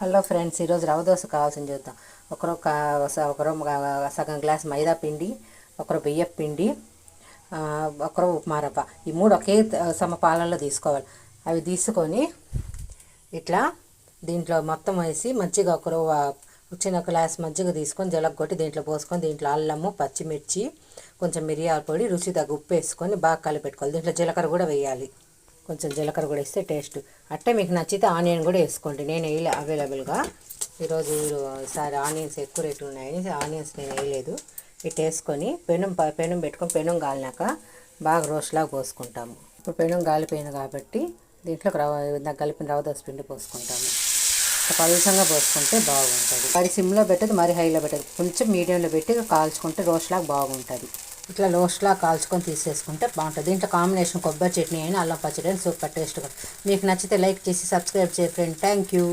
Hello friends, ఈరోజు రవ్వ దోశ కావాల్సింది చూద్దాం. ఒకరు సగం గ్లాస్ మైదా పిండి, ఒకరు బియ్యం పిండి, ఒకరు ఉప్మా రవ్వ, ఈ మూడు ఒకే సమపాలనలో తీసుకోవాలి. అవి తీసుకొని ఇట్లా దీంట్లో మొత్తం వేసి మజ్జిగ చిన్న గ్లాస్ మజ్జిగ తీసుకొని జలగొట్టి దీంట్లో పోసుకొని దీంట్లో అల్లము, పచ్చిమిర్చి, కొంచెం మిరియాల పొడి, రుచి తగ్గ ఉప్పు వేసుకొని బాగా కలిపెట్టుకోవాలి. దీంట్లో జీలకర్ర కూడా వేయాలి. కొంచెం జీలకర్ర కూడా వేస్తే టేస్ట్. అట్టే మీకు నచ్చితే ఆనియన్ కూడా వేసుకోండి. నేను వేయలే అవైలబుల్గా ఈరోజు ఈసారి ఆనియన్స్ ఎక్కువ రేటు ఉన్నాయని ఆనియన్స్ నేను వేయలేదు. ఇటు వేసుకొని పెనం పెట్టుకొని పెనం గాలినాక బాగా రోస్ట్లాగా పోసుకుంటాము. ఇప్పుడు పెనం గాలిపోయింది కాబట్టి దీంట్లో కలిపిన రవ్వ దోశ పిండి పోసుకుంటాము. పలుచంగా పోసుకుంటే బాగుంటుంది. మరి సిమ్లో పెట్టదు, మరి హైలో పెట్టదు, కొంచెం మీడియంలో పెట్టి కాల్చుకుంటే రోస్ట్లాగా బాగుంటుంది. ఇట్లా రోస్ట్లా కాల్చుకొని తీసేసుకుంటే బాగుంటుంది. దీంట్లో కాంబినేషన్ కొబ్బరి చట్నీ అయినా అల్లం పచ్చడి అయినా సూపర్ టేస్ట్గా. మీకు నచ్చితే లైక్ చేసి సబ్స్క్రైబ్ చేయండి ఫ్రెండ్. Thank you.